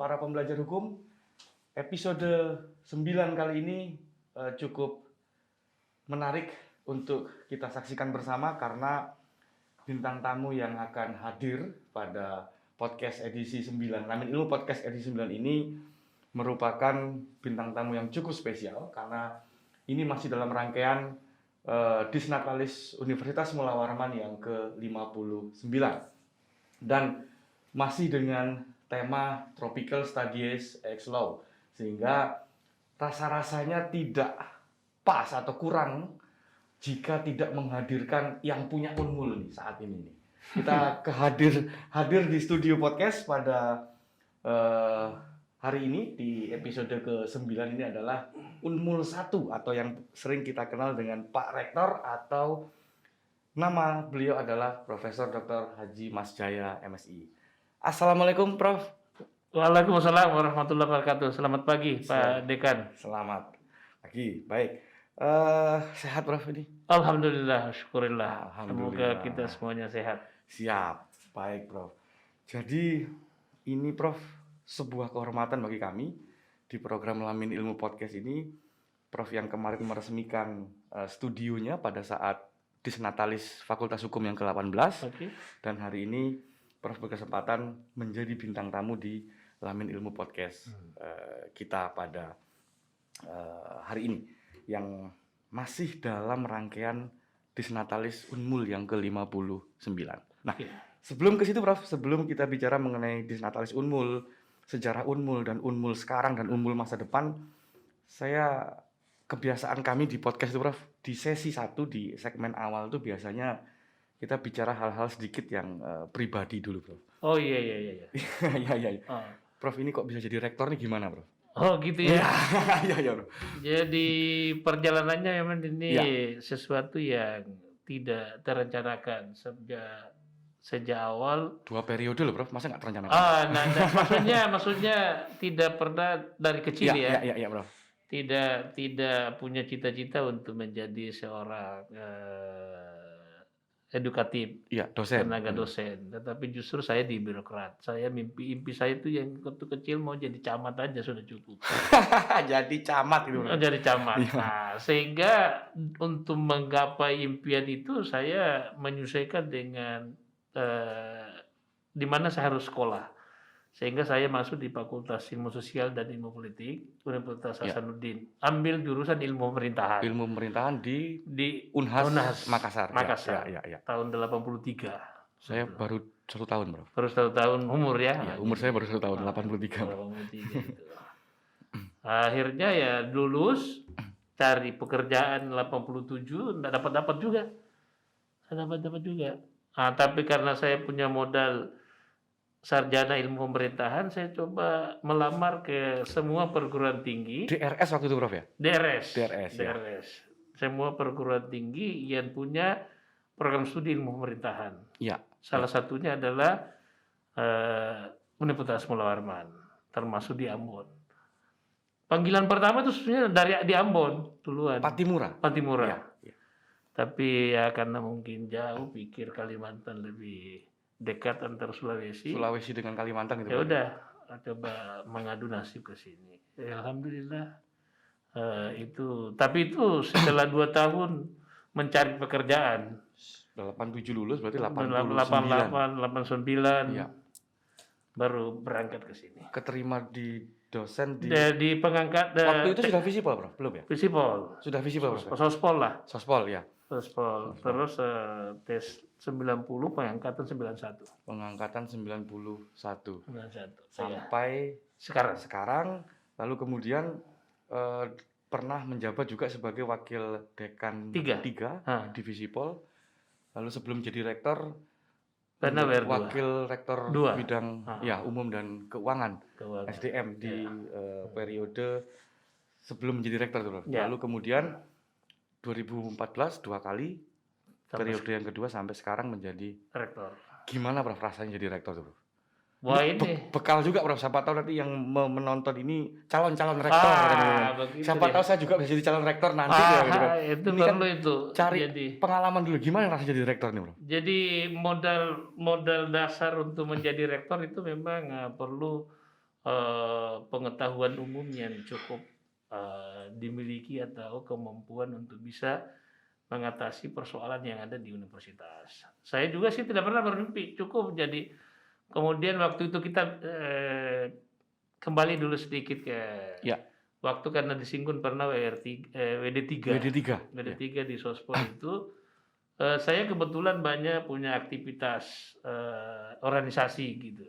para pembelajar hukum. Episode 9 kali ini cukup menarik untuk kita saksikan bersama karena bintang tamu yang akan hadir pada podcast edisi 9, Lamin Ilmu Podcast edisi 9 ini merupakan bintang tamu yang cukup spesial karena ini masih dalam rangkaian Disnatalis Universitas Mula Warman yang ke-59 dan masih dengan tema Tropical Studies X Law, sehingga rasa-rasanya tidak pas atau kurang jika tidak menghadirkan yang punya Unmul nih saat ini nih. Kita hadir di studio podcast pada hari ini di episode ke-9 ini adalah Unmul 1 atau yang sering kita kenal dengan Pak Rektor atau nama beliau adalah Profesor Dr. Haji Mas Jaya MSI. Assalamualaikum Prof. Waalaikumsalam warahmatullahi wabarakatuh. Selamat pagi Pak Dekan. Selamat pagi, baik. Sehat Prof ini? Alhamdulillah, syukurillah. Semoga kita semuanya sehat. Siap, baik Prof. Jadi ini Prof sebuah kehormatan bagi kami di program Lamin Ilmu Podcast ini. Prof yang kemarin meresmikan studionya pada saat Disnatalis Fakultas Hukum yang ke-18. Okay. Dan hari ini Prof berkesempatan menjadi bintang tamu di Lamin Ilmu Podcast kita pada hari ini yang masih dalam rangkaian Disnatalis Unmul yang ke-59. Nah, sebelum ke situ Prof, sebelum kita bicara mengenai Disnatalis Unmul, sejarah Unmul dan Unmul sekarang dan Unmul masa depan, kebiasaan kami di podcast itu Prof, di sesi 1 di segmen awal tuh biasanya kita bicara hal-hal sedikit yang pribadi dulu, Prof. Oh iya. Iya. Prof ini kok bisa jadi rektor nih gimana, Prof? Oh gitu ya. Iya, Prof. Jadi perjalanannya memang ini sesuatu yang tidak terencanakan sejak awal. 2 periode loh, Prof. Masa nggak terencanakan? Maksudnya tidak pernah dari kecil ya. Iya, Prof. Tidak punya cita-cita untuk menjadi seorang edukatif, dosen. tenaga dosen. Tetapi justru saya di birokrat. Saya mimpi saya itu yang waktu kecil mau jadi camat aja sudah cukup. Jadi camat gitu. Jadi camat. Nah, sehingga untuk menggapai impian itu saya menyesuaikan dengan di mana saya harus sekolah. Sehingga saya masuk di Fakultas Ilmu Sosial dan Ilmu Politik Universitas Hasanuddin. Ambil jurusan Ilmu Pemerintahan. Ilmu Pemerintahan di Unhas Makassar. Ya. Tahun 83. Saya baru 1 tahun, Bro. Baru 1 tahun umur ya? Ya, umur saya baru 1 tahun, 83. 83 itu. Akhirnya ya lulus, cari pekerjaan 87, nggak dapat juga. Saya dapat juga. Tapi karena saya punya modal sarjana ilmu pemerintahan, saya coba melamar ke semua perguruan tinggi. DRS waktu itu, Prof ya? DRS. Ya. Semua perguruan tinggi yang punya program studi ilmu pemerintahan. Iya. Salah satunya adalah Universitas Mula Warman, termasuk di Ambon. Panggilan pertama itu sebenarnya di Ambon duluan. Patimura. Ya. Tapi ya karena mungkin jauh, pikir Kalimantan lebih dekat antar Sulawesi dengan Kalimantan gitu. Ya udah, coba mengadu nasib ke sini. Alhamdulillah tapi itu setelah 2 tahun mencari pekerjaan. 87 lulus berarti 89. Iya. Baru berangkat ke sini. Keterima di dosen di pengangkat. Waktu itu sudah visipol, Prof? Belum ya? Visipol. Sudah visipol, Prof? Sospol lah. Sospol ya. Sospol. Terus tes 90, pengangkatan 91. Pengangkatan 91. Sampai sekarang lalu kemudian pernah menjabat juga sebagai wakil dekan 3 di Visipol. Lalu sebelum jadi rektor wakil rektor 2. bidang umum dan keuangan. SDM di periode sebelum menjadi rektor tuh, Prof. Lalu kemudian 2014 2 kali, periode yang kedua sampai sekarang menjadi rektor. Gimana Prof rasanya jadi rektor tuh, Prof? Wah ini bekal juga, Prof. Siapa tahu nanti yang menonton ini calon rektor. Siapa tahu saya juga bisa jadi calon rektor nanti. Itu perlu itu. Cari pengalaman dulu. Gimana rasanya jadi rektor nih, Prof? Jadi modal dasar untuk menjadi rektor itu memang perlu pengetahuan umum yang cukup dimiliki atau kemampuan untuk bisa mengatasi persoalan yang ada di universitas. Saya juga sih tidak pernah bermimpi cukup jadi. Kemudian waktu itu kita kembali dulu sedikit ke Ya. waktu karena disinggung pernah WD3 WD3. di Sospor itu. Saya kebetulan banyak punya aktivitas organisasi gitu.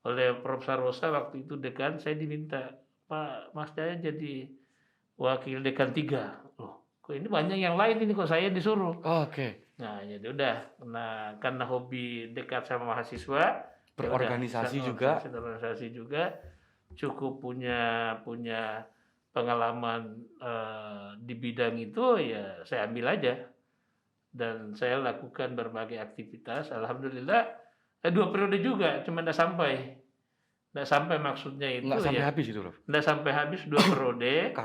Oleh Prof. Sarosa waktu itu dekan, saya diminta, Pak Mas Jaya jadi wakil dekan 3. Loh, kok ini banyak yang lain ini kok saya disuruh. Oke. Nah, jadi udah. Nah, karena hobi dekat sama mahasiswa, Berorganisasi juga. Organisasi juga, cukup punya pengalaman di bidang itu, ya saya ambil aja. Dan saya lakukan berbagai aktivitas. Alhamdulillah 2 periode juga, cuma tidak sampai maksudnya itu Nggak sampai ya. habis itu, Prof. Tidak sampai habis 2 periode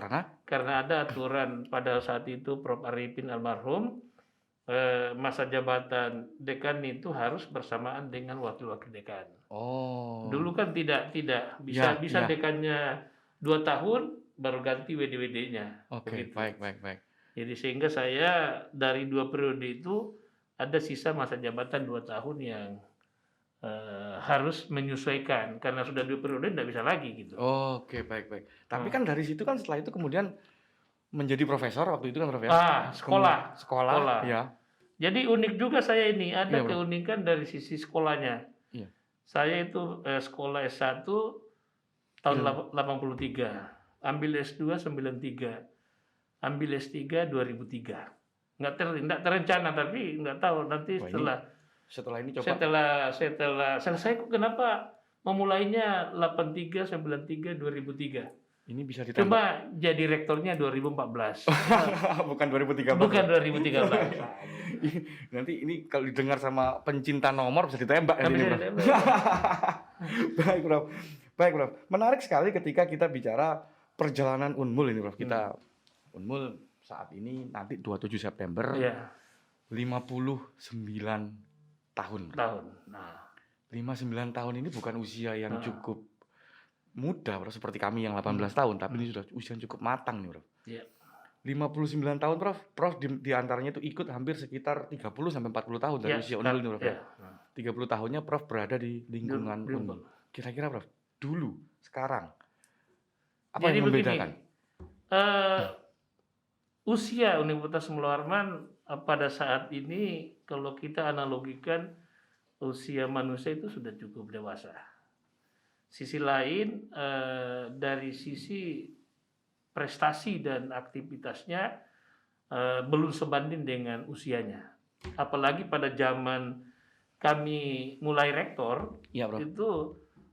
karena ada aturan pada saat itu Prof. Arifin almarhum, masa jabatan dekan itu harus bersamaan dengan wakil-wakil dekan. Oh. Dulu kan tidak bisa dekannya 2 tahun baru ganti WD-WD-nya. Oke, baik. Jadi sehingga saya dari 2 periode itu ada sisa masa jabatan 2 tahun yang harus menyesuaikan karena sudah 2 periode tidak bisa lagi gitu. Oke, baik. Tapi kan dari situ kan setelah itu kemudian menjadi profesor waktu itu kan, Prof ya? Sekolah. Ya. Jadi unik juga saya ini, ada Iya, Bro. keunikan dari sisi sekolahnya. Iya. Saya itu sekolah S1 tahun 83, ambil S2 93. Ambil S3 2003. Nggak terencana, tapi nggak tahu nanti setelah ini coba. Setelah selesai kok kenapa memulainya 83, 93, 2003. Ini bisa ditambah. Cuma jadi rektornya 2014. Bukan 2013. Bukan 2013. Nanti ini kalau didengar sama pencinta nomor bisa ditembak nanti, Prof. Baik, Prof. Menarik sekali ketika kita bicara perjalanan Unmul ini, Prof. Kita Unmul saat ini nanti 27 September. Iya. 59 tahun. Nah, 59 tahun ini bukan usia yang cukup muda, Prof, seperti kami yang 18 tahun, tapi ini sudah usia yang cukup matang nih, Prof. Iya. 59 tahun, Prof di antaranya itu ikut hampir sekitar 30 sampai 40 tahun dari usia Unmul ini, Prof. Ya. 30 tahunnya Prof berada di lingkungan Unmul. Kira-kira, Prof, dulu, sekarang apa Jadi yang membedakan? Usia Universitas Muhammad Harman pada saat ini kalau kita analogikan usia manusia itu sudah cukup dewasa. Sisi lain dari sisi prestasi dan aktivitasnya belum sebanding dengan usianya. Apalagi pada zaman kami mulai rektor, Iya, Prof. itu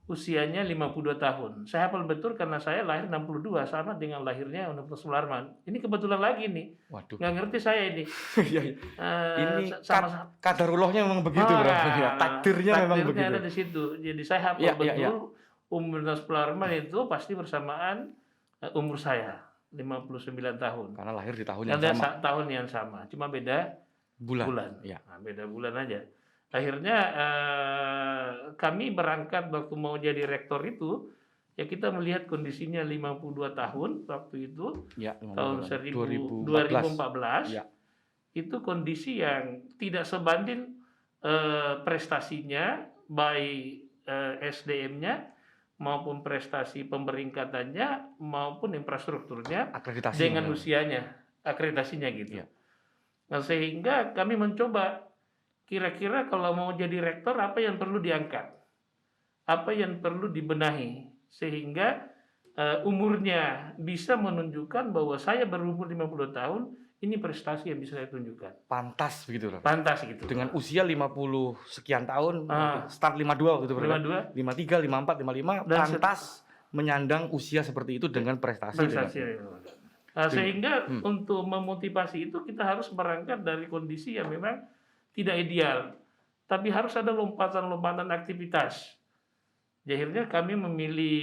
usianya 52 tahun. Saya hafal betul karena saya lahir 62, sama dengan lahirnya Universitas Muhammad Harman. Ini kebetulan lagi nih. Waduh. Nggak ngerti saya ini. Iya. Ini kadarullahnya memang begitu, Prof. Ya, takdirnya memang begitu. Ada di situ. Jadi saya hafal betul Universitas Muhammad Harman itu pasti bersamaan umur saya, 59 tahun. Karena lahir di tahun yang Ada sama. tahun yang sama, cuma beda bulan. Ya. Nah, beda bulan aja. Akhirnya kami berangkat waktu mau jadi rektor itu, ya kita melihat kondisinya 52 tahun waktu itu, Ya, tahun 2014, ya. Itu kondisi yang tidak sebanding prestasinya, baik SDM-nya, maupun prestasi pemeringkatannya, maupun infrastrukturnya, Akreditasi dengan usianya, akreditasinya gitu. Ya. Nah, sehingga kami mencoba, kira-kira kalau mau jadi rektor apa yang perlu diangkat, apa yang perlu dibenahi, sehingga umurnya bisa menunjukkan bahwa saya berumur 50 tahun, ini prestasi yang bisa saya tunjukkan. Pantas begitu, Prof. Pantas gitu. Dengan usia 50 sekian tahun, start 52 waktu itu, Prof. 53, 54, 55, pantas menyandang usia seperti itu dengan prestasi. Nah, sehingga untuk memotivasi itu kita harus berangkat dari kondisi yang memang tidak ideal, tapi harus ada lompatan-lompatan aktivitas. Akhirnya kami memilih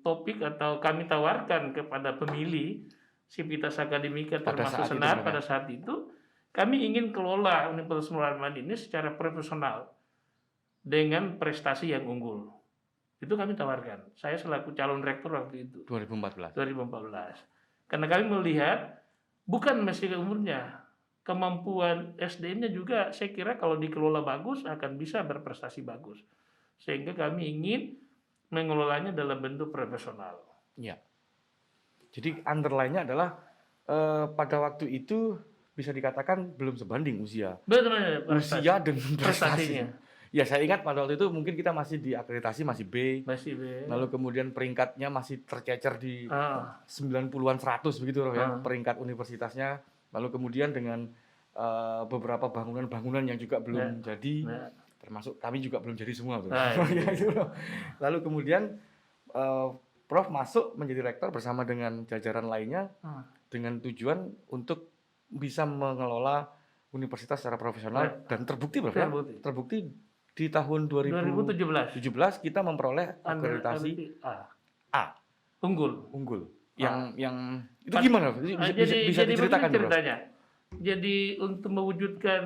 topik atau kami tawarkan kepada pemilih Sivitas Akademika termasuk Senat pada saat itu, kami ingin kelola Universitas Muhammad Harman ini secara profesional dengan prestasi yang unggul. Itu kami tawarkan. Saya selaku calon rektor waktu itu, 2014. 2014. Karena kami melihat bukan mesti umurnya, kemampuan SDM-nya juga saya kira kalau dikelola bagus akan bisa berprestasi bagus. Sehingga kami ingin mengelolanya dalam bentuk profesional. Ya. Jadi underline-nya adalah pada waktu itu bisa dikatakan belum sebanding usia. Betul, Usia dengan prestasi. prestasinya. Ya, saya ingat pada waktu itu mungkin kita masih di akreditasi masih B. Masih B. Lalu kemudian peringkatnya masih tercecer di Ah, 90-an 100 begitu Prof, ya, Ah. peringkat universitasnya. Lalu kemudian dengan beberapa bangunan-bangunan yang juga belum jadi, nah, termasuk kami juga belum jadi semua Bro. Ah, iya. Ya, itu, Bro. Lalu kemudian Prof masuk menjadi rektor bersama dengan jajaran lainnya ah. dengan tujuan untuk bisa mengelola universitas secara profesional dan terbukti Prof, ya? Terbukti. Terbukti di tahun 2017 2017. kita memperoleh akreditasi A, Unggul. unggul. Yang itu Pas- gimana? Prof? Bisa jadi diceritakan begini Prof? ceritanya. Jadi untuk mewujudkan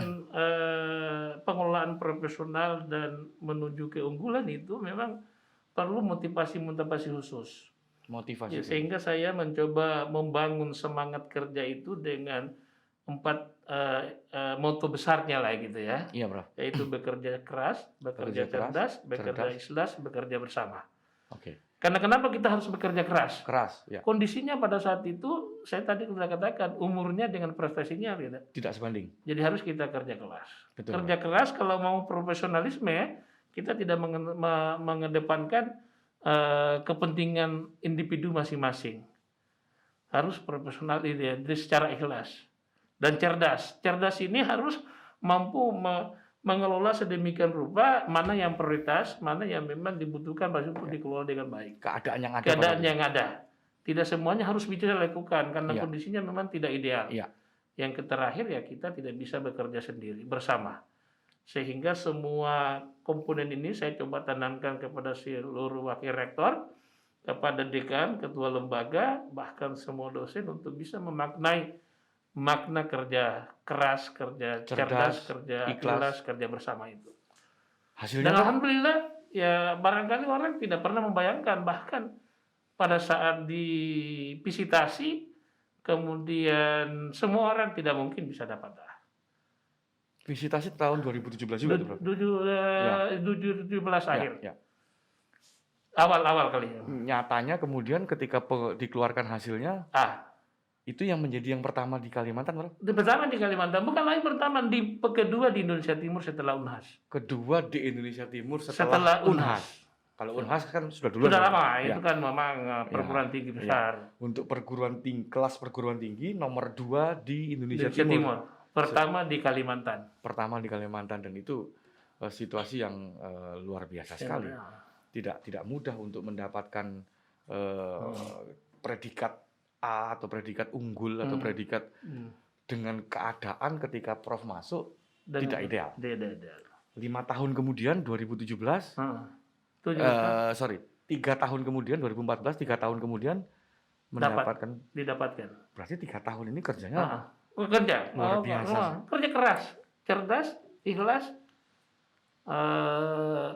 pengelolaan profesional dan menuju keunggulan itu memang perlu motivasi-motivasi khusus. Motivasi. Ya, sehingga saya mencoba membangun semangat kerja itu dengan 4 moto besarnya lah gitu ya, Iya Prof. yaitu bekerja keras, bekerja Bekerja keras, cerdas, bekerja cerdas. ikhlas, bekerja bersama. Oke. Karena kenapa kita harus bekerja keras? Keras, ya. Kondisinya pada saat itu saya tadi sudah katakan umurnya dengan prestasinya gitu. Tidak sebanding. Jadi harus kita kerja keras. Betul. Kerja keras kalau mau profesionalisme kita tidak mengedepankan kepentingan individu masing-masing. Harus profesional ini secara ikhlas dan cerdas. Cerdas ini harus mampu mengelola sedemikian rupa mana yang prioritas, mana yang memang dibutuhkan untuk dikelola dengan baik. Keadaan yang ada. Keadaan yang ada. Tidak semuanya harus bisa dilakukan karena Iya. kondisinya memang tidak ideal. Iya. Yang terakhir ya kita tidak bisa bekerja sendiri, bersama. Sehingga semua komponen ini saya coba tanamkan kepada seluruh wakil rektor, kepada dekan, ketua lembaga, bahkan semua dosen untuk bisa memaknai makna kerja keras, kerja cerdas, kerja ikhlas, kerja bersama itu. Hasilnya Dan alhamdulillah ya barangkali orang tidak pernah membayangkan bahkan pada saat divisitasi kemudian semua orang tidak mungkin bisa dapat visitasi tahun 2017 juga tuh Prof. 2017 akhir. Ya. Awal-awal kali ya. Nyatanya kemudian ketika dikeluarkan hasilnya, itu yang menjadi yang pertama di Kalimantan, Prof? Pertama di Kalimantan, bukan lagi pertama, kedua di Indonesia Timur setelah Unhas. Kedua di Indonesia Timur setelah Unhas. Kalau Unhas kan sudah dulu. Sudah lama, itu kan memang perguruan tinggi besar. Untuk kelas perguruan tinggi nomor 2 di Indonesia Timur. Timur. Pertama di Kalimantan. Pertama di Kalimantan dan itu situasi yang luar biasa sekali. Tidak mudah untuk mendapatkan predikat A atau predikat unggul atau predikat dengan keadaan ketika Prof masuk tidak ideal. 5 tahun kemudian 2017, 3 tahun kemudian 2014, 3 tahun kemudian didapatkan. Berarti 3 tahun ini kerjanya kerja luar biasa. Kerja keras, cerdas, ikhlas,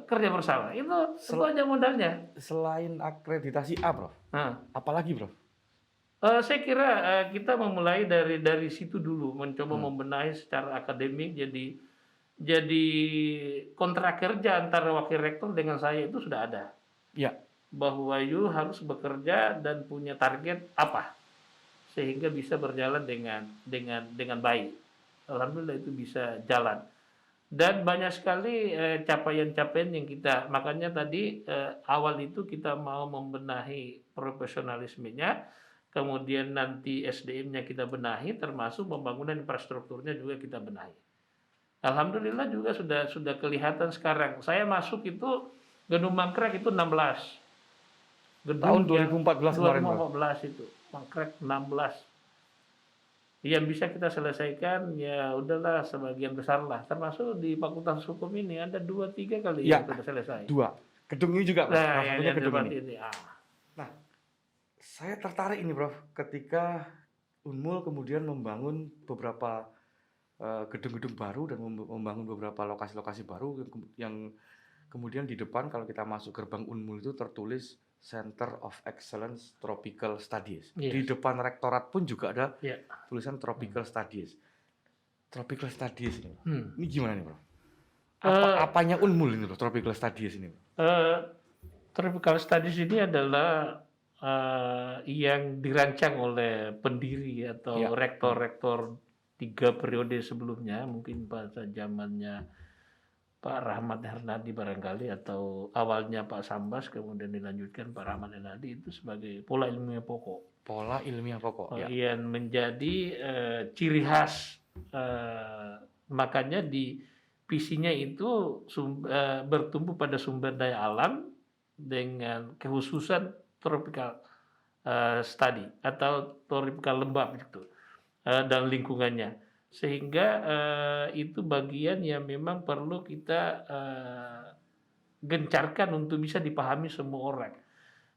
kerja bersama. Itu aja modalnya. Selain akreditasi A, Prof. Apalagi, Prof? Saya kira kita memulai dari situ dulu, mencoba membenahi secara akademik. Jadi kontrak kerja antara wakil rektor dengan saya itu sudah ada. Ya. Bahwa you harus bekerja dan punya target apa sehingga bisa berjalan dengan baik. Alhamdulillah itu bisa jalan. Dan banyak sekali capaian-capaian yang makanya tadi awal itu kita mau membenahi profesionalismenya, kemudian nanti SDM-nya kita benahi, termasuk pembangunan infrastrukturnya juga kita benahi. Alhamdulillah juga sudah kelihatan sekarang. Saya masuk itu Gedung Mangkrak itu 16. Tahun 2014 kemarin, 2014 itu. Mangkrak 16. Yang bisa kita selesaikan ya udahlah sebagian besar lah. Termasuk di Fakultas Hukum ini ada 2-3 kali yang sudah selesai. 2. Gedung ini juga, Prof. Nah, gedung ini. Nah, saya tertarik ini, Prof. Ketika Unmul kemudian membangun beberapa gedung-gedung baru dan membangun beberapa lokasi-lokasi baru yang kemudian di depan kalau kita masuk gerbang Unmul itu tertulis Center of Excellence Tropical Studies. Yes. Di depan rektorat pun juga ada Ya. tulisan Tropical Studies. Tropical Studies ini. Hmm. Ini gimana nih, Prof? Eh, Apanya Unmul ini, Prof? Tropical Studies ini. Tropical Studies ini adalah yang dirancang oleh pendiri atau Ya. rektor-rektor 3 periode sebelumnya, mungkin pada zamannya Pak Rahmat Hernadi barangkali, atau awalnya Pak Sambas, kemudian dilanjutkan Pak Rahmat Hernadi, itu sebagai pola ilmiah pokok. Pola ilmiah pokok. Ya. Yang menjadi ciri khas, makanya di visinya itu bertumbuh pada sumber daya alam dengan kekhususan tropical study atau tropical lembab gitu, dan lingkungannya, sehingga itu bagian yang memang perlu kita gencarkan untuk bisa dipahami semua orang,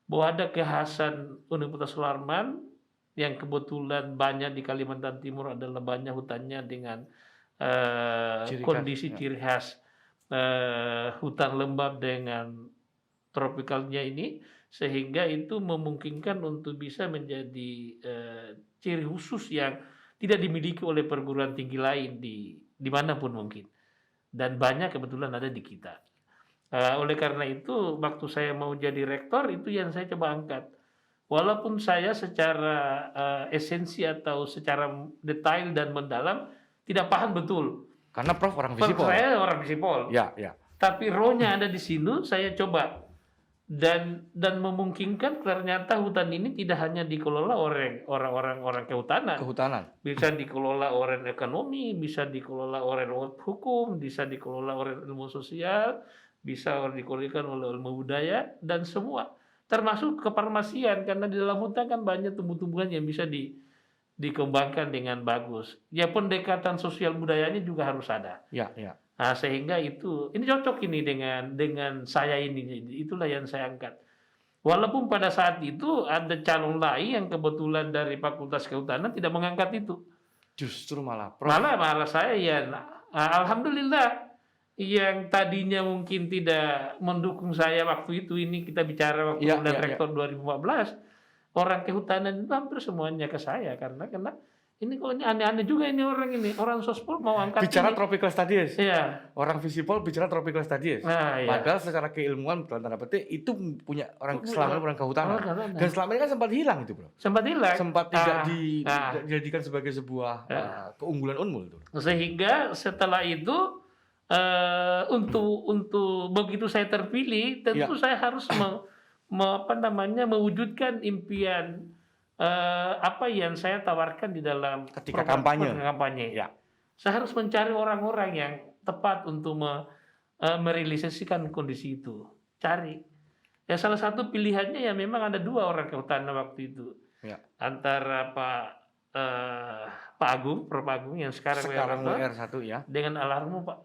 bahwa ada kekhasan Universitas Sularman yang kebetulan banyak di Kalimantan Timur adalah banyak hutannya dengan Ciri khas, kondisi ya. ciri khas hutan lembab dengan tropikalnya ini, sehingga itu memungkinkan untuk bisa menjadi ciri khusus yang tidak dimiliki oleh perguruan tinggi lain di dimanapun mungkin, dan banyak kebetulan ada di kita. Oleh karena itu waktu saya mau jadi rektor itu yang saya coba angkat, walaupun saya secara esensi atau secara detail dan mendalam tidak paham betul. Karena Prof orang visipol. Saya orang visipol. Ya, ya. Tapi rohnya ada di sini, saya coba. Dan memungkinkan ternyata hutan ini tidak hanya dikelola orang kehutanan. Bisa dikelola orang ekonomi, bisa dikelola orang hukum, bisa dikelola orang ilmu sosial, bisa dikelola oleh ilmu budaya, dan semua. Termasuk kefarmasian, karena di dalam hutan kan banyak tumbuh-tumbuhan yang bisa dikembangkan dengan bagus. Ya, pendekatan sosial budayanya juga harus ada. Ya, ya. Nah, sehingga ini cocok ini dengan saya ini. Itulah yang saya angkat. Walaupun pada saat itu ada calon lain yang kebetulan dari Fakultas Kehutanan tidak mengangkat itu. Justru malah Prof. Malah saya ya, alhamdulillah, yang tadinya mungkin tidak mendukung saya waktu itu, ini kita bicara waktu rektor 2014, orang kehutanan itu hampir semuanya ke saya, karena ini kok ini aneh-aneh juga ini orang sospol mau angkat bicara ini. tropical studies. Iya. Orang visipol bicara tropical studies. Nah, iya. Padahal secara keilmuan dalam tanda petik itu punya orang selama orang kehutanan. Dan selama ini kan sempat hilang itu, Bro. Sempat hilang. Sempat tidak dijadikan sebagai sebuah keunggulan Unmul itu. Sehingga setelah itu untuk begitu saya terpilih, tentu saya harus mewujudkan impian apa yang saya tawarkan di dalam ketika kampanye. Ya. Saya harus mencari orang-orang yang tepat untuk merealisasikan kondisi itu. Cari. Ya, salah satu pilihannya ya memang ada 2 orang kehutanan waktu itu. Ya. Antara Pak Agung, Prof Agung yang sekarang WR1 ya, dengan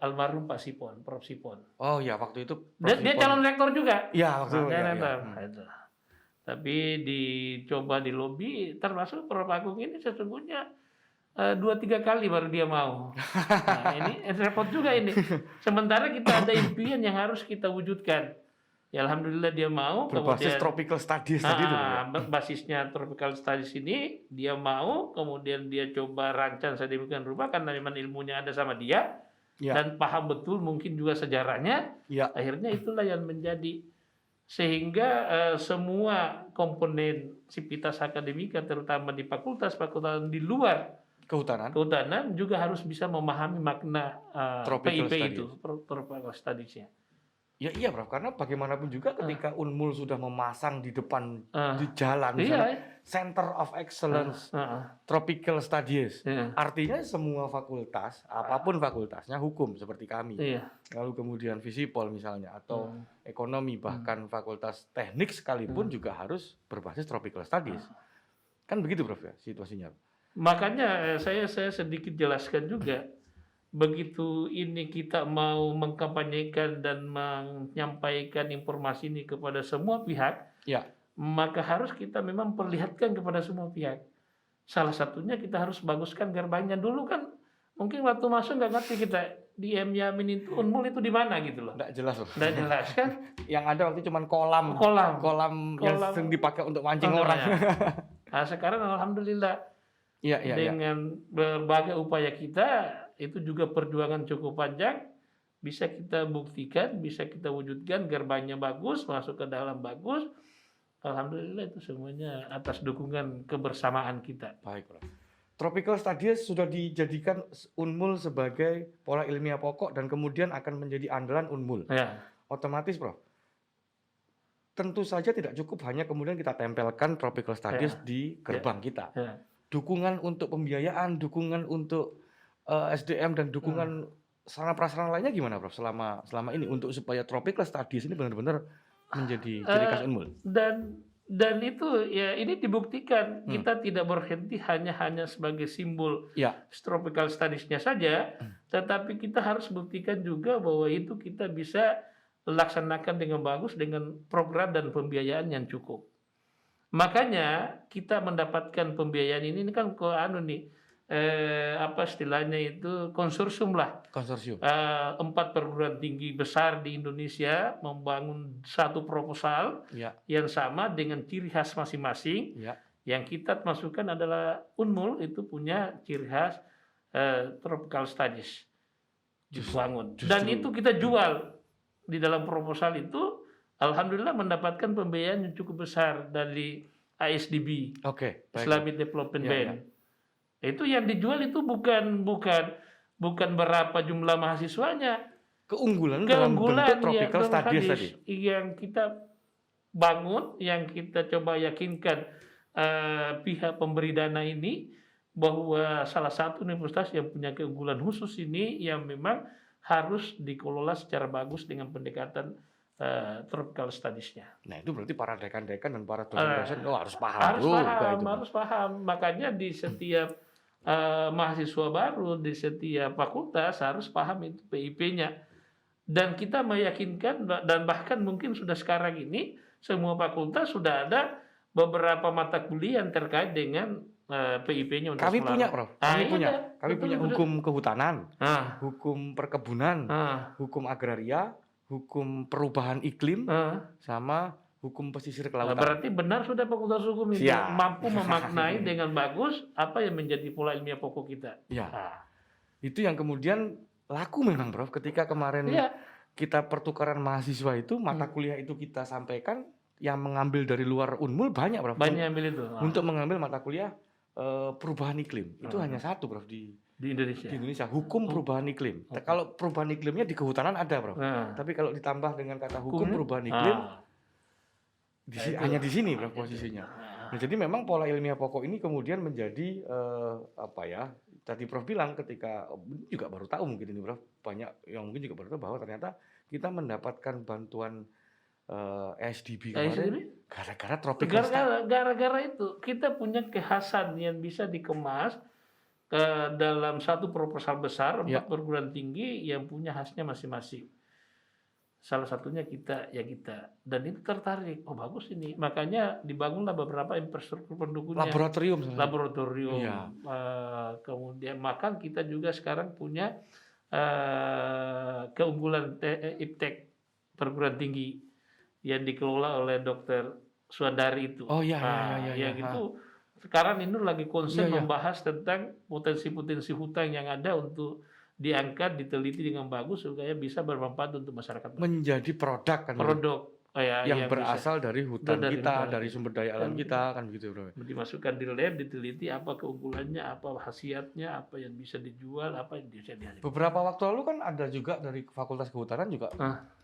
almarhum Pak Sipon, Prof Sipon. Oh ya, waktu itu Dia calon rektor juga. Iya, waktu itu. Tapi dicoba di lobi, termasuk Prof Agung ini sesungguhnya 2-3 kali baru dia mau. Nah, ini repot juga ini. Sementara kita ada impian yang harus kita wujudkan. Ya, alhamdulillah dia mau. Berbasis tropical studies tadi itu. Basisnya tropical studies ini dia mau, kemudian dia coba rancang sedemikian rupa karena memang ilmunya ada sama dia dan paham betul mungkin juga sejarahnya. Akhirnya itulah yang menjadi, sehingga semua komponen sivitas akademika terutama di fakultas di luar kehutanan juga harus bisa memahami makna PIP itu, tropical studies-nya. Ya iya, Prof, karena bagaimanapun juga ketika Unmul sudah memasang di depan di jalan misalnya Center of Excellence Tropical Studies, artinya semua fakultas, apapun fakultasnya, hukum seperti kami, lalu kemudian visipol misalnya, atau ekonomi, bahkan fakultas teknik sekalipun juga harus berbasis Tropical Studies. Kan begitu, Prof, ya situasinya. Makanya saya sedikit jelaskan juga, begitu ini kita mau mengkampanyekan dan menyampaikan informasi ini kepada semua pihak, maka harus kita memang perlihatkan kepada semua pihak. Salah satunya kita harus baguskan gerbangnya dulu kan. Mungkin waktu masuk nggak ngerti kita di Yamin itu Unmul itu di mana gitu loh. Nggak jelas loh. Nggak jelas kan? Yang ada waktu itu cuma kolam yang Kolam. sering dipakai untuk mancing Oh, orang. ya. Nah, sekarang alhamdulillah Iya, iya, iya. dengan berbagai upaya kita itu juga perjuangan cukup panjang, bisa kita buktikan, bisa kita wujudkan, gerbangnya bagus, masuk ke dalam bagus. Alhamdulillah itu semuanya atas dukungan kebersamaan kita. Baik, Prof. Tropical Studies sudah dijadikan Unmul sebagai pola ilmiah pokok dan kemudian akan menjadi andalan Unmul. Ya, Otomatis, Prof. Tentu saja tidak cukup hanya kemudian kita tempelkan Tropical Studies Ya. di gerbang kita. ya. Dukungan untuk pembiayaan, dukungan untuk SDM dan dukungan sarana prasarana lainnya gimana, Prof? Selama ini untuk supaya Tropical Studies ini benar-benar menjadi ciri khas Unmul. Dan itu ya ini dibuktikan kita tidak berhenti hanya sebagai simbol Ya, tropical studies-nya saja, tetapi kita harus buktikan juga bahwa itu kita bisa laksanakan dengan bagus dengan program dan pembiayaan yang cukup. Makanya kita mendapatkan pembiayaan ini kan apa istilahnya itu konsorsium lah. konsorsium. 4 perguruan tinggi besar di Indonesia membangun satu proposal Ya, yang sama dengan ciri khas masing-masing. ya. Yang kita masukkan adalah Unmul itu punya ciri khas tropical studies dibangun. Dan itu kita jual di dalam proposal itu. Alhamdulillah mendapatkan pembiayaan yang cukup besar dari ASDB, Oke, baik. Islamic Development Ya, Bank. Itu yang dijual itu bukan berapa jumlah mahasiswanya, Keunggulan dalam bentuk Tropical dalam Studies hadis tadi. yang kita bangun, yang kita coba yakinkan pihak pemberi dana ini bahwa salah satu universitas yang punya keunggulan khusus ini yang memang harus dikelola secara bagus dengan pendekatan tropical studies-nya. Nah, itu berarti para dekan-dekan dan para dosen-dosen harus paham Harus juga paham, itu. harus paham. Makanya di setiap mahasiswa baru, di setiap fakultas harus paham itu PIP-nya. Dan kita meyakinkan dan bahkan mungkin sudah sekarang ini semua fakultas sudah ada beberapa mata kuliah yang terkait dengan PIP-nya. Kami punya, Prof. Kami punya betul. hukum kehutanan, Ah, hukum perkebunan, ah, hukum agraria, hukum perubahan iklim, ah. sama hukum pesisir Nah, kelautan. berarti benar sudah fakultas hukum itu Siap. mampu memaknai dengan bagus apa yang menjadi pola ilmiah pokok kita. Ya, Ah. itu yang kemudian laku memang, Prof. Ketika kemarin Iya. kita pertukaran mahasiswa itu, mata kuliah itu kita sampaikan, yang mengambil dari luar Unmul banyak, Prof. Banyak yang ambil itu. Ah. Untuk mengambil mata kuliah perubahan iklim. Itu hanya satu, Prof, di Indonesia. hukum perubahan iklim. Kalau perubahan iklimnya di kehutanan ada, Prof. Nah, Tapi kalau ditambah dengan kata hukum hukumnya? perubahan iklim, Ah. hanya di sini, Prof, posisinya. Ah. Nah, jadi memang pola ilmiah pokok ini kemudian menjadi apa ya? Tadi Prof bilang ketika juga baru tahu mungkin ini, Prof. Banyak yang mungkin juga baru tahu bahwa ternyata kita mendapatkan bantuan SDB kemarin gara-gara tropical studies. Gara-gara itu kita punya kekhasan yang bisa dikemas dalam satu proposal besar 4 Ya. perguruan tinggi yang punya khasnya masing-masing. Salah satunya kita dan itu tertarik, oh bagus ini, makanya dibangunlah beberapa infrastruktur pendukungnya, Laboratorium. laboratorium. Iya. Kemudian maka kita juga sekarang punya keunggulan IPTEK perguruan tinggi yang dikelola oleh Dr. Suandari itu. Oh iya, Ya gitu. Sekarang ini lagi konsen Iya. membahas tentang potensi-potensi hutan yang ada untuk diangkat, diteliti dengan bagus supaya bisa bermanfaat untuk masyarakat. Menjadi produk kan, Produk yang bisa berasal dari hutan Dari kita, hutan. dari sumber daya alam kita, kan begitu, Bro. dimasukkan di lab, diteliti apa keunggulannya, apa khasiatnya, apa yang bisa dijual, apa yang bisa dihasilkan. Beberapa waktu lalu kan ada juga dari Fakultas Kehutanan juga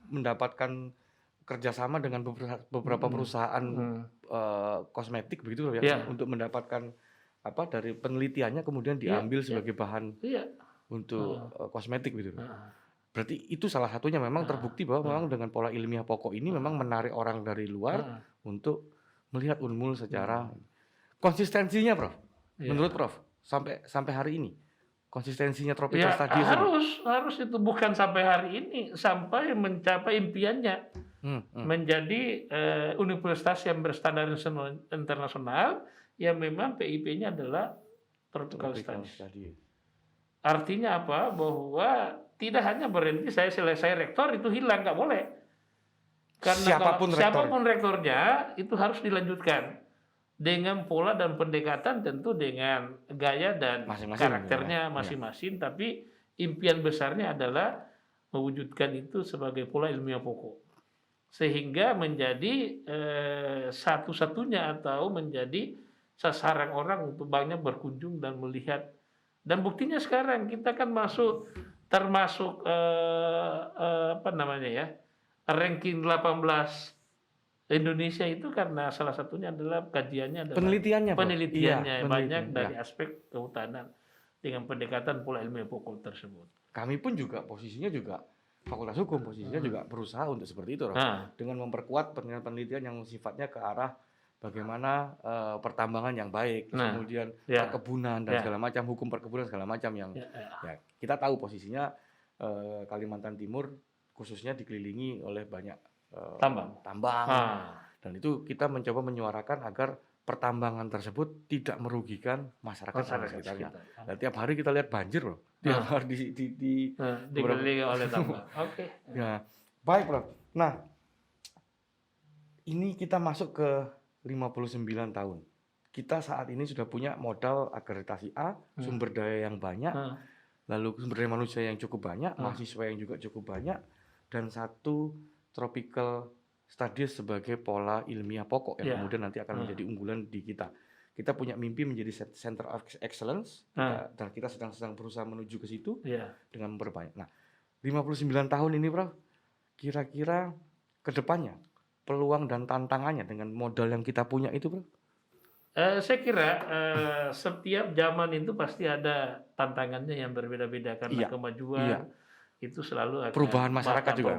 mendapatkan kerjasama dengan beberapa perusahaan kosmetik begitu, Bro, ya, Iya. untuk mendapatkan apa dari penelitiannya kemudian diambil sebagai bahan Iya. untuk kosmetik gitu. Nah, Berarti itu salah satunya memang terbukti bahwa memang dengan pola ilmiah pokok ini memang menarik orang dari luar untuk melihat Unmul secara konsistensinya, Prof. Iya. Menurut Prof, sampai hari ini konsistensinya Tropical Ya, Studies ini. harus itu bukan sampai hari ini, sampai mencapai impiannya menjadi universitas yang berstandar internasional yang memang PIP-nya adalah Tropical Studies. Studies. Artinya apa? Bahwa tidak hanya berhenti saya selesai rektor itu hilang, nggak boleh. Karena Siapapun rektor. siapapun rektornya itu harus dilanjutkan dengan pola dan pendekatan tentu dengan gaya dan Masing-masing, karakternya ya. masing-masing, tapi impian besarnya adalah mewujudkan itu sebagai pola ilmiah pokok sehingga menjadi satu-satunya atau menjadi sasaran orang untuk banyak berkunjung dan melihat. Dan buktinya sekarang kita kan termasuk apa namanya ya, ranking 18 Indonesia itu karena salah satunya adalah kajiannya adalah Penelitiannya, Bro. penelitiannya Iya, banyak penelitian, dari ya. aspek kehutanan dengan pendekatan pola ilmiah pokok tersebut. Kami pun juga posisinya juga Fakultas Hukum posisinya juga berusaha untuk seperti itu, Rob. Nah, Dengan memperkuat penelitian yang sifatnya ke arah bagaimana pertambangan yang baik, terus Nah, kemudian ya. perkebunan dan Ya. segala macam, hukum perkebunan segala macam yang ya, kita tahu posisinya Kalimantan Timur khususnya dikelilingi oleh banyak Tambang. dan itu kita mencoba menyuarakan agar pertambangan tersebut tidak merugikan masyarakat sekitarnya. Dan tiap hari kita lihat banjir loh. Tiap hari dikelilingi oleh tambang. Oke. Ya, baik, Prof. Nah, ini kita masuk ke 59 tahun. Kita saat ini sudah punya modal akreditasi A, sumber daya yang banyak, lalu sumber daya manusia yang cukup banyak, mahasiswa yang juga cukup banyak, dan satu tropical studies sebagai pola ilmiah pokok yang kemudian nanti akan menjadi unggulan di kita. Kita punya mimpi menjadi center of excellence, dan kita sedang berusaha menuju ke situ dengan memperbanyak. Nah, 59 tahun ini, Prof, kira-kira ke depannya peluang dan tantangannya dengan modal yang kita punya itu, Prof? Saya kira setiap zaman itu pasti ada tantangannya yang berbeda-beda karena kemajuan itu selalu akan perubahan masyarakat juga.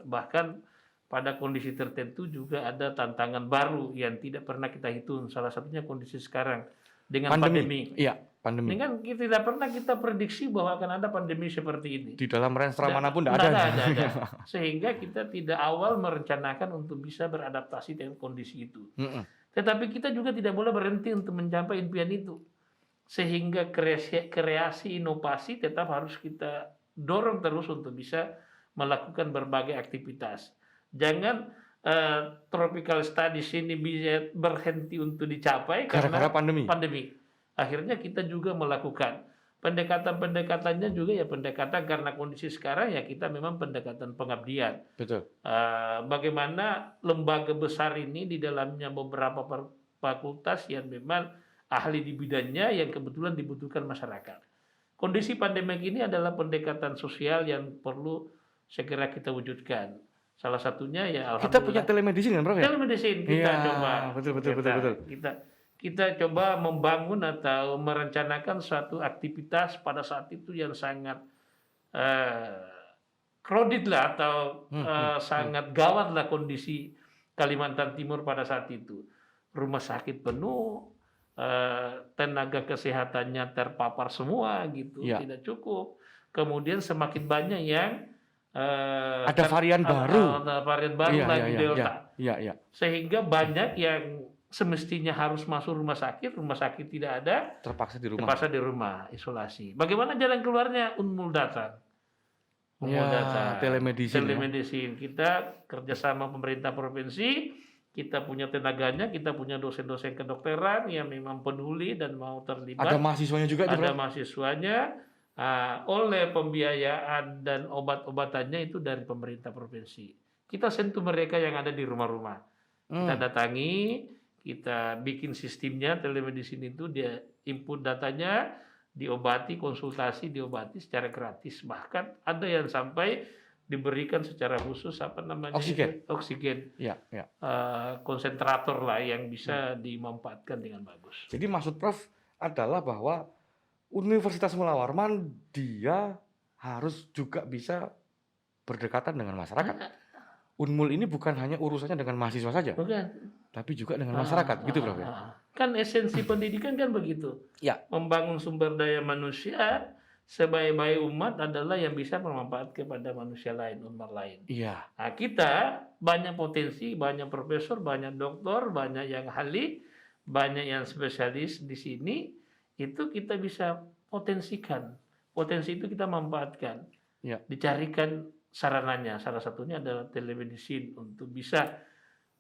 Bahkan pada kondisi tertentu juga ada tantangan baru yang tidak pernah kita hitung. Salah satunya kondisi sekarang dengan pandemi. Iya, pandemi. Ini kan tidak pernah kita prediksi bahwa akan ada pandemi seperti ini. Di dalam renstra manapun tidak ada. Sehingga kita tidak awal merencanakan untuk bisa beradaptasi dengan kondisi itu. Tetapi kita juga tidak boleh berhenti untuk mencapai impian itu. Sehingga kreasi inovasi tetap harus kita dorong terus untuk bisa melakukan berbagai aktivitas. Jangan tropical studies ini bisa berhenti untuk dicapai karena pandemi. Akhirnya kita juga melakukan pendekatan-pendekatannya juga ya pendekatan karena kondisi sekarang ya kita memang pendekatan pengabdian. Betul. Bagaimana lembaga besar ini di dalamnya beberapa fakultas yang memang ahli di bidangnya yang kebetulan dibutuhkan masyarakat. Kondisi pandemik ini adalah pendekatan sosial yang perlu segera kita wujudkan. Salah satunya ya alhamdulillah. Kita punya telemedicine kan, Prof? Ya? Telemedicine kita coba. Betul. Kita coba membangun atau merencanakan suatu aktivitas pada saat itu yang sangat crowded lah atau sangat gawat lah kondisi Kalimantan Timur pada saat itu. Rumah sakit penuh, tenaga kesehatannya terpapar semua gitu, tidak cukup. Kemudian semakin banyak yang ada varian baru lagi Delta. Sehingga banyak yang semestinya harus masuk rumah sakit tidak ada, terpaksa di rumah isolasi. Bagaimana jalan keluarnya? Unmul datang. Telemedicine. Kita kerjasama pemerintah provinsi, kita punya tenaganya, kita punya dosen-dosen kedokteran yang memang peduli dan mau terlibat. Ada mahasiswanya juga. Ada mahasiswanya. Oleh pembiayaan dan obat-obatannya itu dari pemerintah provinsi. Kita sentuh mereka yang ada di rumah-rumah. Kita datangi, kita bikin sistemnya telemedicine itu, dia input datanya, diobati, konsultasi, diobati secara gratis. Bahkan ada yang sampai diberikan secara khusus oksigen. Konsentrator lah yang bisa dimanfaatkan dengan bagus. Jadi maksud Prof adalah bahwa Universitas Mula Warman dia harus juga bisa berdekatan dengan masyarakat. Unmul ini bukan hanya urusannya dengan mahasiswa saja, tapi juga dengan masyarakat, gitu, Prof. Kan esensi pendidikan kan begitu. Membangun sumber daya manusia sebaik-baik umat adalah yang bisa bermanfaat kepada manusia lain, umat lain. Nah, kita banyak potensi, banyak profesor, banyak doktor, banyak yang ahli, banyak yang spesialis di sini. Itu kita bisa potensikan. Potensi itu kita manfaatkan. Ya. Dicarikan sarananya, salah satunya adalah telemedicine untuk bisa,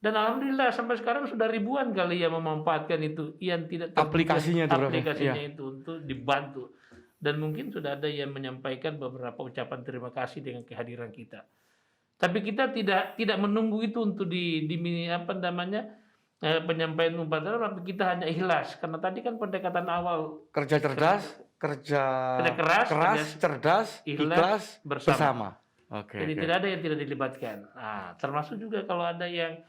dan alhamdulillah sampai sekarang sudah ribuan kali yang memanfaatkan itu, yang tidak terduga Aplikasinya itu berapa? aplikasinya Iya. itu untuk dibantu. Dan mungkin sudah ada yang menyampaikan beberapa ucapan terima kasih dengan kehadiran kita. Tapi kita tidak menunggu itu untuk apa namanya, penyampaian upacara, tapi kita hanya ikhlas karena tadi kan pendekatan awal Kerja cerdas, kerja keras, cerdas, ikhlas, bersama. Oke. Jadi tidak ada yang tidak dilibatkan. Nah, termasuk juga kalau ada yang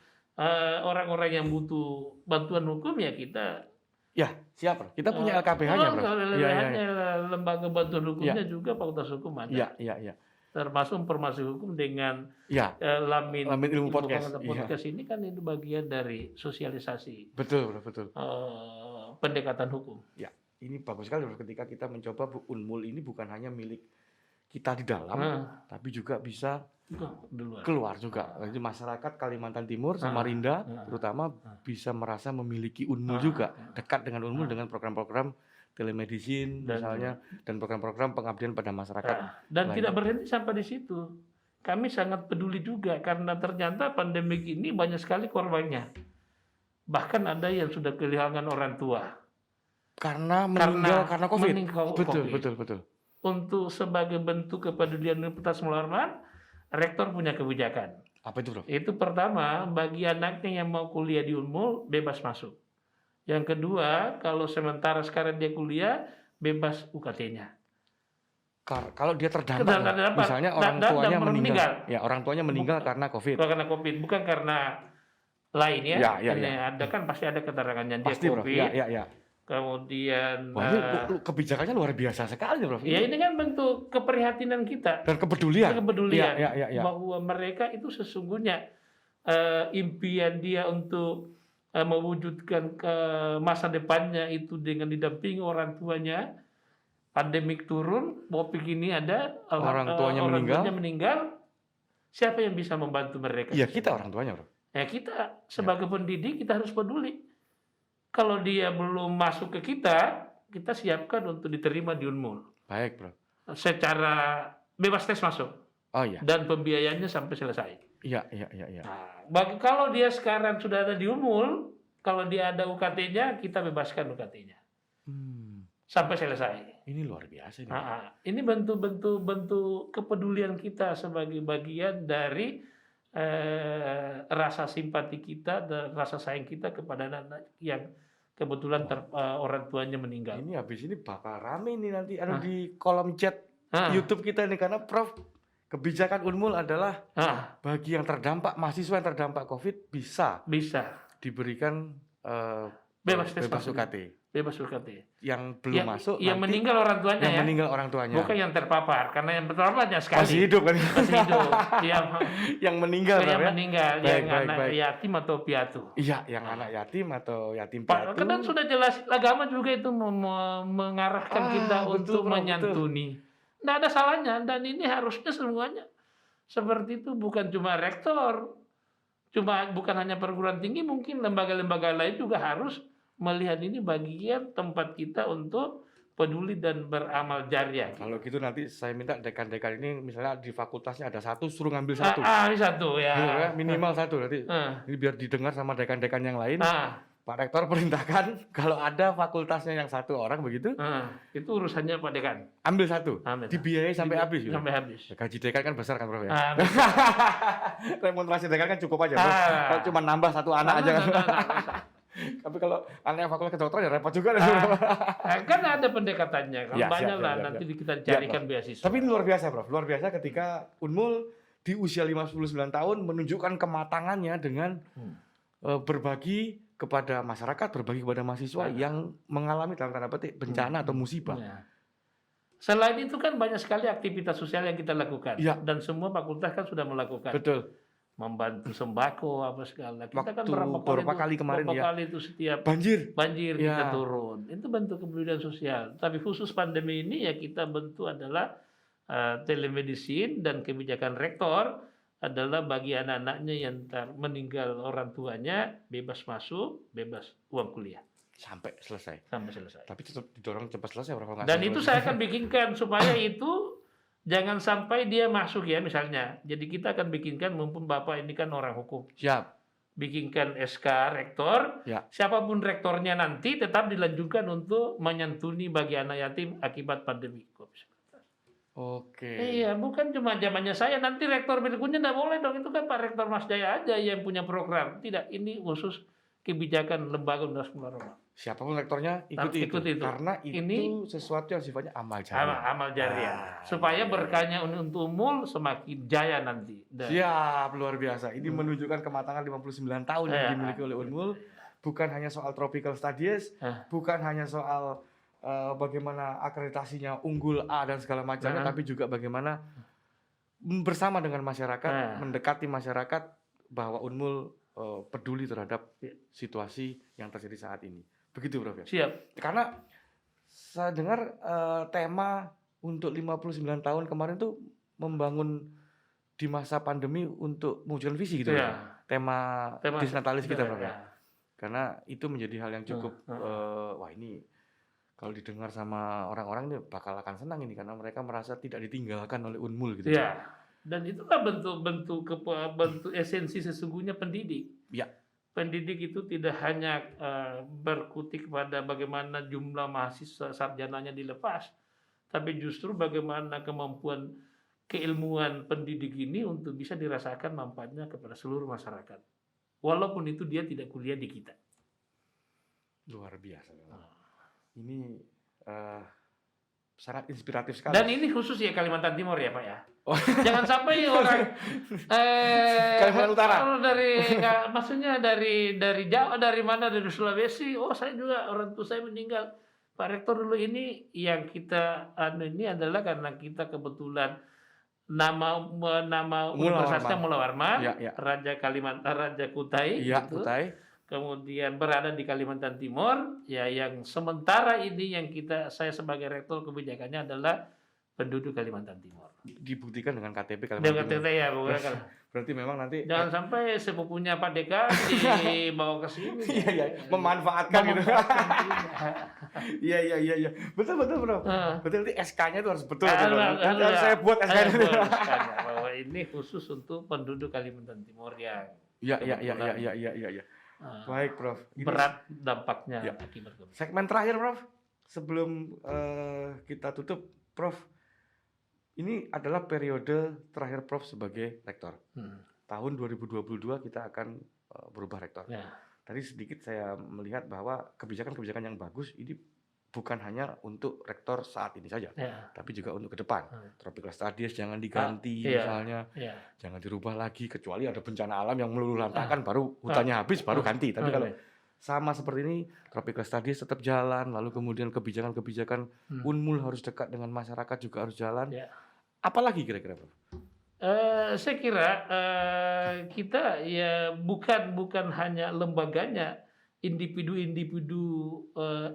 orang-orang yang butuh bantuan hukum, ya kita Ya, siap, Bro. Kita punya LKPH-nya, Bro. LKPH-nya, lembaga bantuan hukumnya juga Fakultas Hukum ada. Iya. Termasuk informasi hukum dengan Lamin Ilmu Podcast. Podcast ini kan itu bagian dari sosialisasi. Betul, Bro, betul. Pendekatan hukum. Ya, ini bagus sekali, Bro, ketika kita mencoba Unmul ini bukan hanya milik kita di dalam, tapi juga bisa keluar juga. Jadi masyarakat Kalimantan Timur, Samarinda terutama bisa merasa memiliki Unmul juga, dekat dengan Unmul dengan program-program telemedicine misalnya, dan program-program pengabdian pada masyarakat. Dan tidak berhenti sampai di situ. Kami sangat peduli juga karena ternyata pandemik ini banyak sekali korbannya. Bahkan ada yang sudah kehilangan orang tua. Karena meninggal karena COVID. Betul. Untuk sebagai bentuk kepedulian Universitas Muhammad Harman, rektor punya kebijakan. Apa itu, Bro? Itu pertama, bagi anaknya yang mau kuliah di Unmul, bebas masuk. Yang kedua, kalau sementara sekarang dia kuliah, bebas UKT-nya. Kalau dia terdampak, misalnya orang tuanya meninggal. Ya, orang tuanya meninggal karena COVID. Karena COVID, bukan karena lain ya. Ada kan pasti ada keterangannya dia pasti, COVID. Bro. Ya. Kemudian kebijakannya luar biasa sekali, Bro. Ya, ini kan bentuk keprihatinan kita dan kepedulian. Ya. Bahwa mereka itu sesungguhnya impian dia untuk mewujudkan ke masa depannya itu dengan didampingi orang tuanya. Pandemik turun, Bopik ini ada, orang tuanya meninggal. Siapa yang bisa membantu mereka? Ya, kita orang tuanya, Bro. Ya, kita sebagai pendidik kita harus peduli. Kalau dia belum masuk ke kita siapkan untuk diterima di Unmul. Baik, Bro. Secara bebas tes masuk. Oh iya. Dan pembiayaannya sampai selesai. Iya. Nah, kalau dia sekarang sudah ada di Unmul, kalau dia ada UKT-nya, kita bebaskan UKT-nya. Sampai selesai. Ini luar biasa. Ini bentuk kepedulian kita sebagai bagian dari rasa simpati kita dan rasa sayang kita kepada anak yang kebetulan orang tuanya meninggal. Ini habis ini bakal rame nih nanti di kolom chat YouTube kita nih, karena Prof, kebijakan Unmul adalah bagi yang terdampak, mahasiswa yang terdampak COVID bisa diberikan bebas UKT. Bebas UKT. Yang belum masuk, yang meninggal orang tuanya. Yang meninggal orang tuanya. Bukan yang terpapar, karena yang terpapar hanya sekali. Masih hidup kan? Masih hidup. Yang meninggal. Yang meninggal, yang anak yatim atau piatu. Iya, yang anak yatim atau yatim piatu. Kadang sudah jelas, agama juga itu mengarahkan kita untuk menyantuni. Tidak ada salahnya, dan ini harusnya semuanya seperti itu. Bukan cuma rektor, bukan hanya perguruan tinggi, mungkin lembaga-lembaga lain juga harus melihat ini bagian tempat kita untuk peduli dan beramal jariah. Kalau gitu nanti saya minta dekan-dekan ini, misalnya di fakultasnya ada satu, suruh ngambil satu. Ini satu ya. Minimal satu nanti. Ini biar didengar sama dekan-dekan yang lain. Pak Rektor perintahkan kalau ada fakultasnya yang satu orang begitu. Itu urusannya Pak Dekan. Ambil satu. Dibiayai sampai habis. Sampai habis. Gaji dekan kan besar kan, Prof ya. Remunerasi dekan kan cukup aja, Prof. Kalau cuma nambah satu anak aja kan. Tapi kalau anak fakultas kedokteran ya repot juga. Kan ada pendekatannya. Banyak lah nanti kita carikan beasiswa. Tapi ini luar biasa, Prof. Luar biasa ketika Unmul di usia 59 tahun menunjukkan kematangannya dengan berbagi kepada masyarakat, berbagi kepada mahasiswa yang mengalami dalam tanda petik bencana atau musibah. Selain itu kan banyak sekali aktivitas sosial yang kita lakukan. Dan semua fakultas kan sudah melakukan. Betul. Membantu sembako apa segala. Kita kan beberapa kali kemarin kali itu setiap banjir kita turun. Itu bentuk kepedulian sosial. Tapi khusus pandemi ini ya kita bentuk adalah telemedicine, dan kebijakan rektor adalah bagi anak-anaknya yang meninggal orang tuanya bebas masuk, bebas uang kuliah. Sampai selesai. Tapi tetap didorong cepat selesai. Dan itu saya akan bikinkan supaya itu Jangan sampai dia masuk ya misalnya. Jadi kita akan bikinkan, mumpun Bapak ini kan orang hukum, Siap. bikinkan SK rektor, Ya. siapapun rektornya nanti tetap dilanjutkan untuk menyantuni bagi anak yatim akibat pandemi COVID-19. Oke. Iya, bukan cuma zamannya saya, nanti rektor berikutnya nggak boleh dong, itu kan Pak Rektor Mas Jaya aja yang punya program. Tidak, ini khusus kebijakan lembaga Universitas Muhammadiyah. Siapapun rektornya ikuti itu. Ikuti itu. Karena itu Ini sesuatu yang sifatnya amal jariah. amal jariah. Supaya berkahnya untuk umul semakin jaya nanti. Siap, luar biasa. Ini menunjukkan kematangan 59 tahun yang dimiliki oleh Unmul. Bukan hanya soal tropical studies, bukan hanya soal bagaimana akreditasinya unggul A dan segala macamnya, tapi juga bagaimana bersama dengan masyarakat, mendekati masyarakat bahwa Unmul peduli terhadap situasi yang terjadi saat ini. Begitu, Prof. Siap. Karena saya dengar tema untuk 59 tahun kemarin tuh membangun di masa pandemi untuk mewujudkan visi gitu ya. Tema disnatalis kita, Prof. Karena itu menjadi hal yang cukup wah ini kalau didengar sama orang-orang ini bakal akan senang ini karena mereka merasa tidak ditinggalkan oleh Unmul gitu. Ya. Dan itulah bentuk esensi sesungguhnya pendidik. Ya. Pendidik itu tidak hanya berkutik pada bagaimana jumlah mahasiswa sarjananya dilepas, tapi justru bagaimana kemampuan keilmuan pendidik ini untuk bisa dirasakan manfaatnya kepada seluruh masyarakat. Walaupun itu dia tidak kuliah di kita. Luar biasa. Ini sangat inspiratif sekali. Dan ini khusus ya Kalimantan Timur ya Pak ya. Oh. Jangan sampai orang Kalimantan Utara. Maksudnya dari Jawa, dari mana, dari Sulawesi. Oh saya juga orang tua saya meninggal. Pak Rektor dulu ini yang kita ini adalah karena kita kebetulan nama universitasnya Mula Warman, Raja Kalimantan, Raja Kutai, gitu. Kutai. Kemudian berada di Kalimantan Timur, ya yang sementara ini yang saya sebagai rektor kebijakannya adalah penduduk Kalimantan Timur. Dibuktikan dengan KTP Kalimantan Timur. Ya, bukan. Berarti memang nanti jangan sampai sepupunya Pak Deka dibawa ke sini. Iya, memanfaatkan gitu. Iya. Betul, Bro. Betul, nanti SK-nya itu harus betul. Harus saya buat SK-nya. Bahwa ini khusus untuk penduduk Kalimantan Timur yang Iya. Baik, Prof. Ini berat dampaknya akibat COVID. Segmen terakhir, Prof. Sebelum kita tutup, Prof. Ini adalah periode terakhir Prof sebagai rektor. Tahun 2022 kita akan berubah rektor. Tadi sedikit saya melihat bahwa kebijakan-kebijakan yang bagus ini bukan hanya untuk rektor saat ini saja, tapi juga untuk ke depan. Tropical studies jangan diganti misalnya, jangan dirubah lagi kecuali ada bencana alam yang meluluh lantakan baru hutannya habis baru ganti. Tapi kalau sama seperti ini, tropical studies tetap jalan, lalu kemudian kebijakan-kebijakan Unmul harus dekat dengan masyarakat juga harus jalan. Apalagi kira-kira, Prof? Saya kira kita ya bukan hanya lembaganya. Individu-individu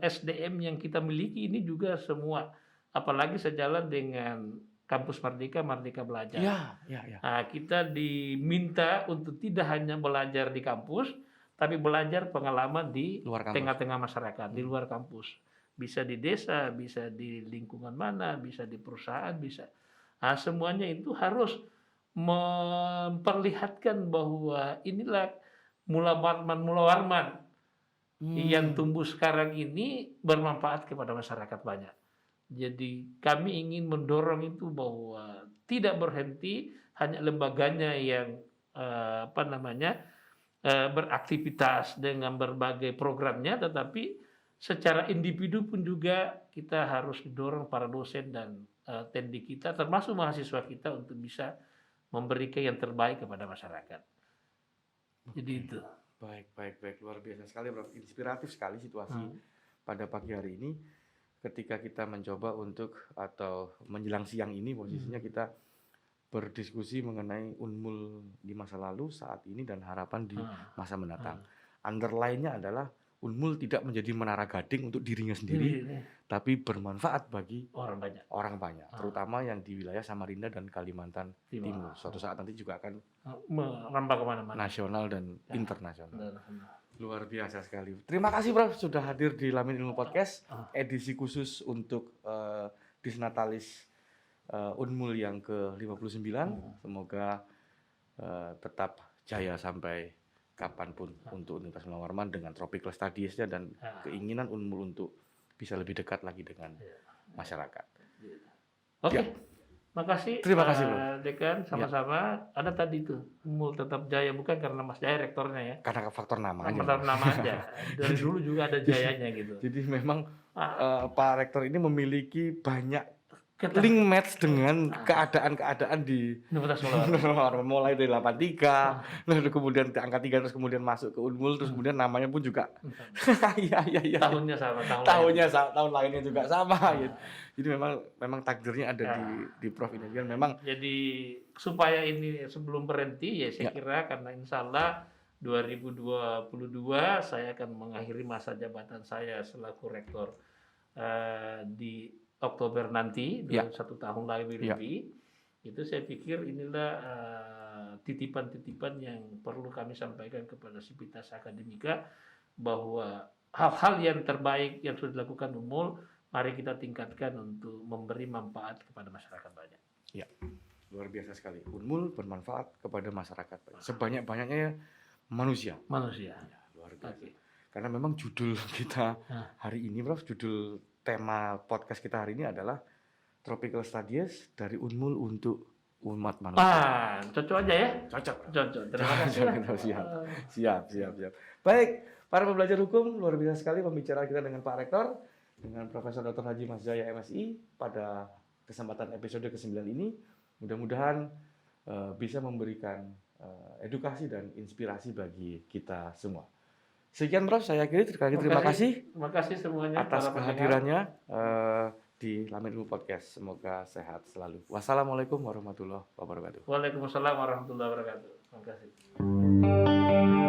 SDM yang kita miliki ini juga semua, apalagi sejalan dengan Kampus Merdeka Belajar. Nah, kita diminta untuk tidak hanya belajar di kampus, tapi belajar pengalaman di tengah-tengah masyarakat, di luar kampus. Bisa di desa, bisa di lingkungan mana, bisa di perusahaan, bisa. Nah, semuanya itu harus memperlihatkan bahwa inilah Mula Warman yang tumbuh sekarang ini bermanfaat kepada masyarakat banyak. Jadi kami ingin mendorong itu bahwa tidak berhenti hanya lembaganya yang beraktivitas dengan berbagai programnya, tetapi secara individu pun juga kita harus didorong para dosen dan tendi kita, termasuk mahasiswa kita untuk bisa memberikan yang terbaik kepada masyarakat. Jadi itu. Baik. Luar biasa sekali, Prof. Inspiratif sekali situasi pada pagi hari ini. Ketika kita mencoba untuk atau menjelang siang ini posisinya kita berdiskusi mengenai Unmul di masa lalu, saat ini, dan harapan di masa mendatang. Underline-nya adalah Unmul tidak menjadi menara gading untuk dirinya sendiri, tapi bermanfaat bagi orang banyak, terutama yang di wilayah Samarinda dan Kalimantan Timur. Suatu saat nanti juga akan merambah kemana-mana, nasional dan internasional. Luar biasa sekali. Terima kasih, Prof, sudah hadir di Lamin Ilmu Podcast, edisi khusus untuk Disnatalis Unmul yang ke-59. Semoga tetap jaya sampai kapanpun untuk Universitas Munawarman dengan tropical studies-nya dan keinginan Unmul untuk bisa lebih dekat lagi dengan masyarakat. Oke. Ya. Makasih. Terima kasih, Bro. Dekan, sama-sama. Ada tadi tuh Unmul tetap jaya, bukan karena Mas Jaya rektornya ya. Karena faktor nama aja. Faktor nama aja. Dari dulu juga ada jayanya gitu. Jadi memang Pak Rektor ini memiliki banyak Kita link match dengan keadaan-keadaan di Universitas Munawarman. mulai dari 83, lalu kemudian diangkat 3 terus kemudian masuk ke Unmul terus kemudian namanya pun juga iya. Tahunnya sama, Tahun lainnya juga sama gitu. Jadi memang takdirnya ada di Prof ini kan memang. Jadi supaya ini sebelum berhenti ya saya kira karena insya Allah 2022 saya akan mengakhiri masa jabatan saya selaku rektor di Oktober nanti, 1 tahun lagi lebih. Itu saya pikir inilah titipan-titipan yang perlu kami sampaikan kepada Sivitas Akademika bahwa hal-hal yang terbaik yang sudah dilakukan Unmul, mari kita tingkatkan untuk memberi manfaat kepada masyarakat banyak. Ya, luar biasa sekali. Unmul bermanfaat kepada masyarakat banyak. Sebanyak-banyaknya manusia. Manusia. Ya, luar biasa. Karena memang judul kita hari ini, Prof, judul tema podcast kita hari ini adalah Tropical Studies dari Unmul untuk umat manusia. Cocok aja ya? Cocok. Terima kasih. Siap. Baik, para pembelajar hukum, luar biasa sekali pembicaraan kita dengan Pak Rektor, dengan Profesor Dr. Haji Mas Jaya MSI pada kesempatan episode ke-9 ini. Mudah-mudahan bisa memberikan edukasi dan inspirasi bagi kita semua. Sekian Prof, saya akhiri. Terima kasih. Terima kasih semuanya atas kehadirannya di Lamin Ilmu Podcast. Semoga sehat selalu. Wassalamualaikum warahmatullahi wabarakatuh. Waalaikumsalam warahmatullahi wabarakatuh. Terima kasih.